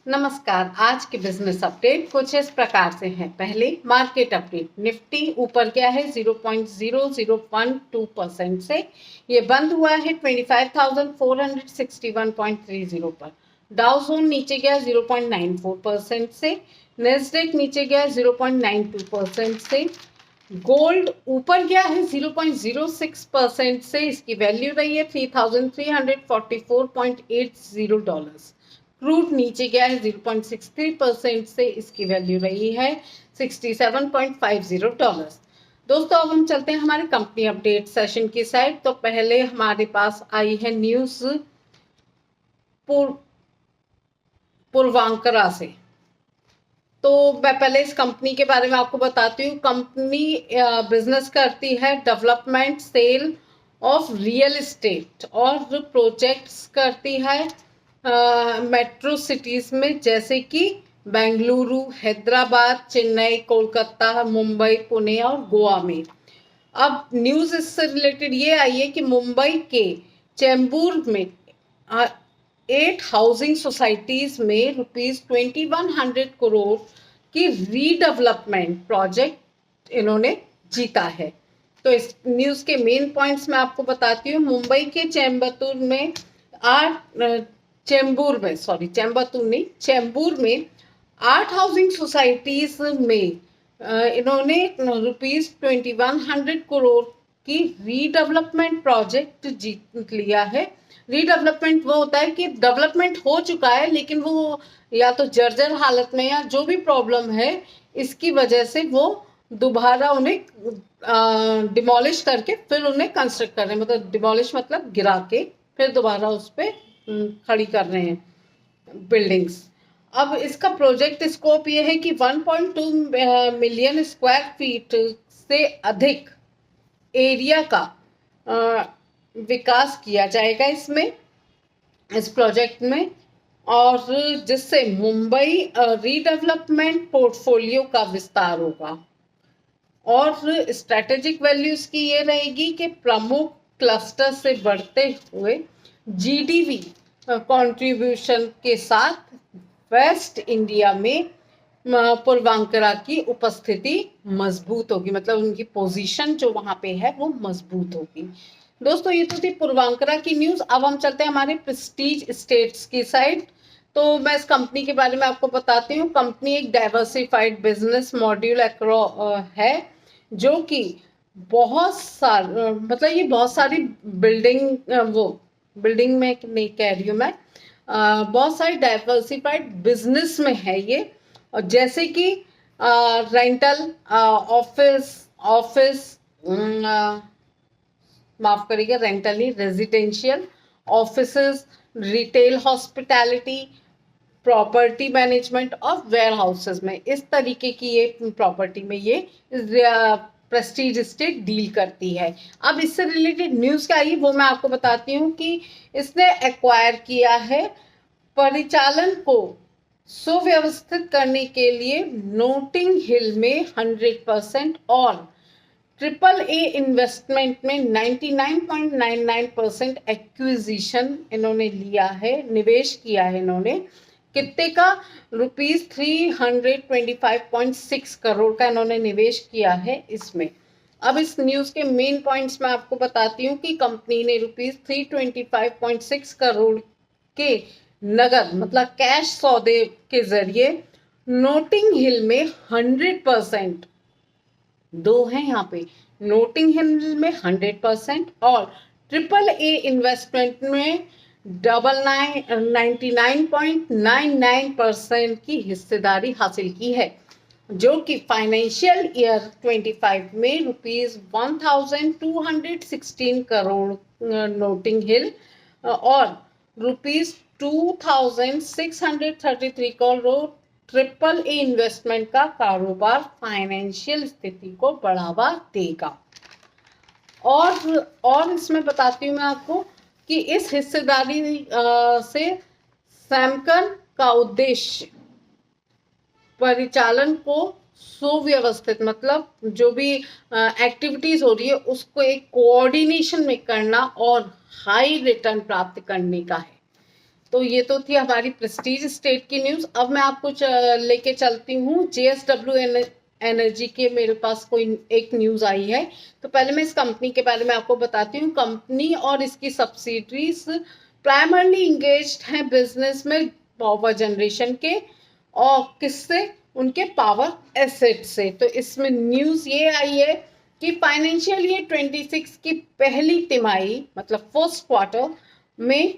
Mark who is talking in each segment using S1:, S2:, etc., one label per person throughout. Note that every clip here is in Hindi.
S1: नमस्कार। आज के बिजनेस अपडेट कुछ इस प्रकार से है। पहले मार्केट अपडेट। निफ्टी ऊपर गया है 0.0012% से, ये बंद हुआ है 25,461.30 पर। डाउ जोन नीचे गया 0.94% से, नेस्डेक नीचे गया 0.92% से, गोल्ड ऊपर गया है 0.06% से, इसकी वैल्यू रही है $3,344.80। क्रूड नीचे गया है 0.63% से, इसकी वैल्यू रही है $67.50। दोस्तों अब हम चलते हैं हमारे कंपनी अपडेट सेशन की साइड। तो पहले हमारे पास आई है न्यूज पूर्वांकरा से। तो मैं पहले इस कंपनी के बारे में आपको बताती हूँ। कंपनी बिजनेस करती है development sale of real estate और प्रोजेक्ट्स करती है मेट्रो सिटीज में, जैसे कि बेंगलुरु, हैदराबाद, चेन्नई, कोलकाता, मुंबई, पुणे और गोवा में। अब न्यूज़ इससे रिलेटेड ये आई है कि मुंबई के चेंबूर में 8 हाउसिंग सोसाइटीज में ₹2100 करोड़ की रीडेवलपमेंट प्रोजेक्ट इन्होंने जीता है। तो इस न्यूज़ के मेन पॉइंट्स मैं आपको बताती हूँ। मुंबई के चेंबूर में चेंबूर में 8 हाउसिंग सोसाइटीज में इन्होंने ₹2100 करोड़ की रीडेवलपमेंट प्रोजेक्ट जीत लिया है। रीडेवलपमेंट वो होता है कि डेवलपमेंट हो चुका है लेकिन वो या तो जर्जर हालत में या जो भी प्रॉब्लम है इसकी वजह से वो दोबारा उन्हें डिमोलिश करके फिर उन्हें कंस्ट्रक्ट कर रहे हैं। मतलब डिमोलिश मतलब गिरा के फिर दोबारा उस पर खड़ी कर रहे हैं बिल्डिंग्स। अब इसका प्रोजेक्ट स्कोप ये है कि 1.2 मिलियन स्क्वायर फीट से अधिक एरिया का विकास किया जाएगा इस प्रोजेक्ट में, और जिससे मुंबई रीडेवलपमेंट पोर्टफोलियो का विस्तार होगा। और स्ट्रेटेजिक वैल्यूज की ये रहेगी कि प्रमुख क्लस्टर से बढ़ते हुए जीडीपी कंट्रीब्यूशन के साथ वेस्ट इंडिया में पूर्वांकरा की उपस्थिति मजबूत होगी। मतलब उनकी पोजीशन जो वहां पे है वो मजबूत होगी। दोस्तों ये तो थी पूर्वांकरा की न्यूज। अब हम चलते हैं हमारे प्रेस्टीज एस्टेट्स की साइड। तो मैं इस कंपनी के बारे में आपको बताती हूँ। कंपनी एक डाइवर्सिफाइड बिजनेस मॉड्यूल है जो कि बहुत सारी बिल्डिंग में नहीं कह रही हूँ मैं, बहुत सारी डाइवर्सिफाइड बिजनेस में है ये। और जैसे कि रेंटल, ऑफिस, माफ करिएगा, रेंटल नहीं, residential, offices, retail, hospitality, property management और वेयर हाउसेज में, इस तरीके की ये प्रॉपर्टी में ये प्रेस्टीज एस्टेट डील करती है। अब इससे रिलेटेड न्यूज़ क्या आई वो मैं आपको बताती हूँ कि इसने एक्वायर किया है परिचालन को सुव्यवस्थित करने के लिए नोटिंग हिल में 100% और AAA इन्वेस्टमेंट में 99.99% एक्विजिशन इन्होंने लिया है, निवेश किया है इन्होंने। कितने का? ₹325.6 करोड़ का इन्होंने निवेश किया है इसमें। अब इस न्यूज़ के मेन पॉइंट्स मैं आपको बताती हूँ कि कंपनी ने ₹325.6 करोड़ के नगद मतलब कैश सौदे के जरिए नोटिंग हिल में 100%, दो हैं यहाँ पे, नोटिंग हिल में 100% और AAA इन्वेस्टमेंट में 99.99% की हिस्सेदारी हासिल की है, जो कि फाइनेंशियल ईयर 25 में ₹1216 करोड़ नोटिंग हिल और ₹2633 करोड़ AAA इन्वेस्टमेंट का कारोबार फाइनेंशियल स्थिति को बढ़ावा देगा। और इसमें बताती हूँ मैं आपको कि इस हिस्सेदारी से सैमकन का उद्देश्य परिचालन को सुव्यवस्थित, मतलब जो भी एक्टिविटीज हो रही है उसको एक कोऑर्डिनेशन में करना और हाई रिटर्न प्राप्त करने का है। तो ये तो थी हमारी प्रेस्टीज स्टेट की न्यूज़। अब मैं आपको लेके चलती हूँ JSW एनर्जी के, मेरे पास कोई एक न्यूज़ आई है। तो पहले मैं इस कंपनी के बारे में आपको बताती हूँ। कंपनी और इसकी सब्सिडरीज प्राइमरली इंगेज्ड हैं बिजनेस में पावर जनरेशन के, और किससे, उनके पावर एसेट से। तो इसमें न्यूज़ ये आई है कि फाइनेंशियल ईयर 26 की पहली तिमाही मतलब फर्स्ट क्वार्टर में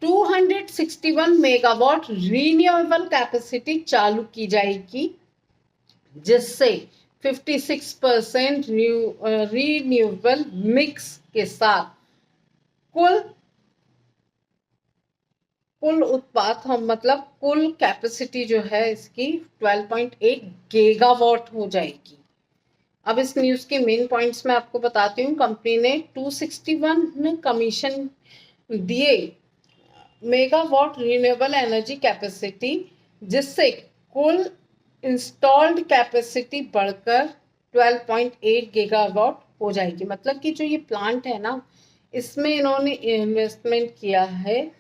S1: 261 मेगावाट रीन्यूएबल कैपेसिटी चालू की जाएगी, जिससे 56% रीन्यूएबल मिक्स के साथ कुल उत्पाद हम मतलब कुल कैपेसिटी जो है इसकी 12.8 गीगावाट हो जाएगी। अब इस न्यूज़ के मेन पॉइंट्स मैं आपको बताती हूँ। कंपनी ने 261 कमीशन दिए मेगावाट रिन्यूएबल एनर्जी कैपेसिटी, जिससे कुल इंस्टॉल्ड कैपेसिटी बढ़कर 12.8 गीगावाट हो जाएगी। मतलब कि जो ये प्लांट है ना, इसमें इन्होंने इन्वेस्टमेंट किया है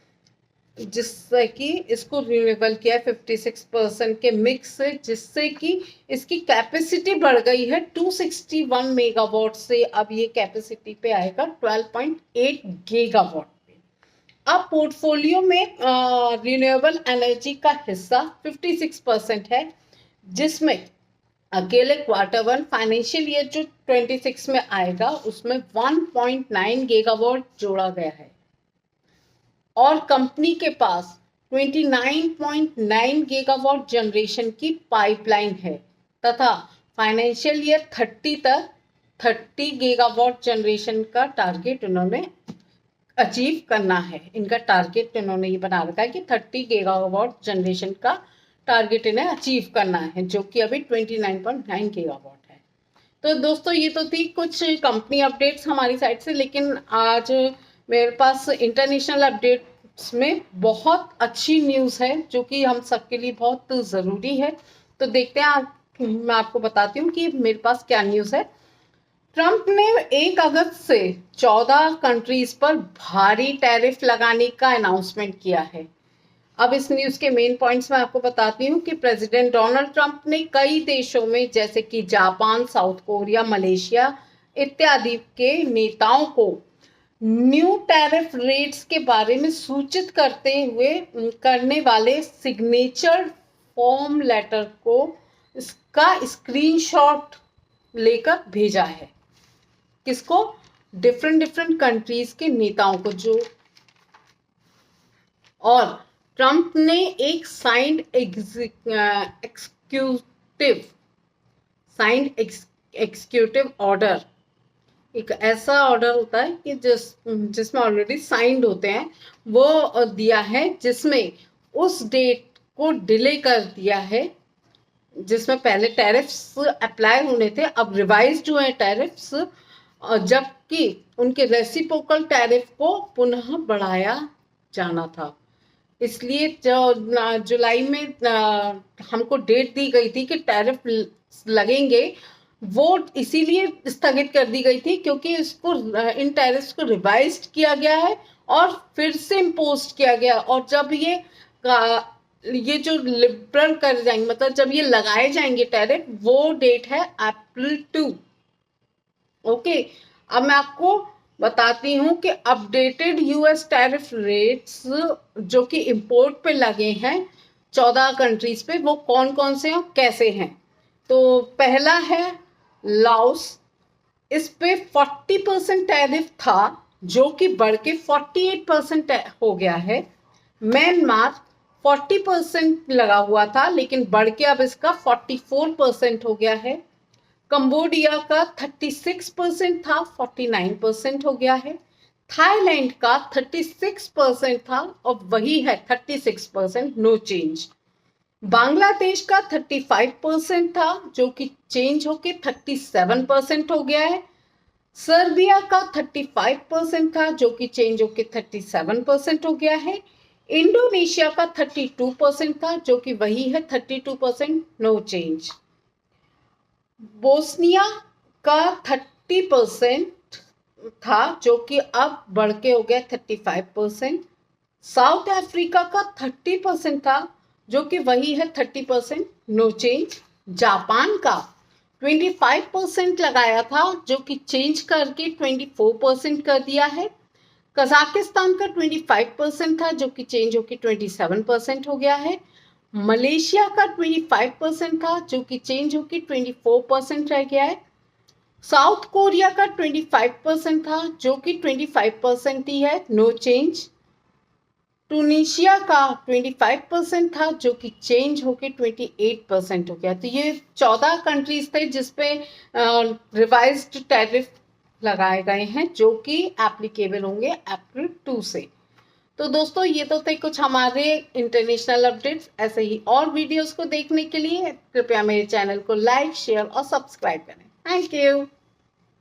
S1: जिससे कि इसको रिन्यूएबल किया है 56% के मिक्स से, जिससे कि इसकी कैपेसिटी बढ़ गई है 261 मेगावाट से। अब ये कैपेसिटी पे आएगा 12.8 गीगावाट पे। अब पोर्टफोलियो में रिन्यूएबल एनर्जी का हिस्सा 56% है, जिसमें अकेले Q1 फाइनेंशियल ईयर जो 26 में आएगा उसमें 1.9 गीगावाट जोड़ा गया है, और कंपनी के पास 29.9 गीगावाट जनरेशन की पाइपलाइन है, तथा फाइनेंशियल ईयर 30 तक 30 गीगावाट जनरेशन का टारगेट उन्होंने अचीव करना है। इनका टारगेट इन्होंने ये बना रखा है कि 30 गीगावाट जनरेशन का टारगेट इन्हें अचीव करना है, जो कि अभी 29.9 गीगावाट है। तो दोस्तों ये तो थी कुछ कंपनी अपडेट्स हमारी साइड से, लेकिन आज मेरे पास इंटरनेशनल अपडेट्स में बहुत अच्छी न्यूज़ है जो कि हम सबके लिए बहुत ज़रूरी है। तो देखते हैं, मैं आपको बताती हूँ कि मेरे पास क्या न्यूज़ है। ट्रंप ने 1 अगस्त से 14 कंट्रीज पर भारी टैरिफ लगाने का अनाउंसमेंट किया है। अब इस न्यूज़ के मेन पॉइंट्स मैं आपको बताती हूँ कि प्रेसिडेंट डोनाल्ड ट्रंप ने कई देशों में जैसे कि जापान, साउथ कोरिया, मलेशिया इत्यादि के नेताओं को न्यू टैरिफ रेट्स के बारे में सूचित करने वाले सिग्नेचर फॉर्म लेटर को इसका स्क्रीनशॉट लेकर भेजा है। किसको? डिफरेंट कंट्रीज के नेताओं को। जो और ट्रंप ने एक साइंड एक्सिक्यूटिव ऑर्डर, एक ऐसा ऑर्डर होता है कि जिसमें ऑलरेडी साइंड होते हैं, वो दिया है, जिसमें उस डेट को डिले कर दिया है जिसमें पहले टैरिफ्स अप्लाई होने थे, अब रिवाइज्ड हुए टैरिफ्स, जबकि उनके रेसिप्रोकल टैरिफ को पुनः बढ़ाया जाना था। इसलिए जो जुलाई में हमको डेट दी गई थी कि टैरिफ लगेंगे, वो इसीलिए स्थगित कर दी गई थी क्योंकि इसको इन टैरिफ्स को रिवाइज्ड किया गया है और फिर से इम्पोज किया गया। और जब ये जो लिबरल कर जाएंगे, मतलब जब ये लगाए जाएंगे टैरिफ, वो डेट है अप्रैल 2। ओके, अब मैं आपको बताती हूँ कि अपडेटेड यूएस टैरिफ रेट्स जो कि इंपोर्ट पे लगे हैं 14 कंट्रीज पे, वो कौन कौन से हैं और कैसे हैं। तो पहला है लाओस, इस पे 40% टैरिफ था जो कि बढ़ के 48% हो गया है। म्यांमार 40% लगा हुआ था लेकिन बढ़ के अब इसका 44% हो गया है। कंबोडिया का 36% था, 49% हो गया है। थाईलैंड का 36% था और वही है 36%, नो चेंज। बांग्लादेश का 35% था जो कि चेंज होके 37% हो गया है। सर्बिया का 35% था जो कि चेंज होके 37% हो गया है। इंडोनेशिया का 32% था जो कि वही है 32%, नो चेंज। बोस्निया का 30% था जो कि अब बढ़ के हो गया 35%। साउथ अफ्रीका का 30% था, जो कि वही है 30%, नो चेंज। जापान का 25% लगाया था, जो कि चेंज करके 24% कर दिया है। कजाकिस्तान का 25% था, जो कि चेंज होकर 27% हो गया है। मलेशिया का 25% था, जो कि चेंज होकर 24% रह गया है। साउथ कोरिया का 25% था, जो कि 25% ही है, नो चेंज। टूनिशिया का 25% था, जो कि चेंज होके 28% हो गया। तो ये 14 कंट्रीज थे जिसपे रिवाइज्ड टैरिफ लगाए गए हैं, जो कि एप्लीकेबल होंगे अप्रैल 2 से। तो दोस्तों, ये तो थे कुछ हमारे इंटरनेशनल अपडेट्स। ऐसे ही और वीडियोस को देखने के लिए कृपया मेरे चैनल को लाइक, शेयर और सब्सक्राइब करें। Thank you.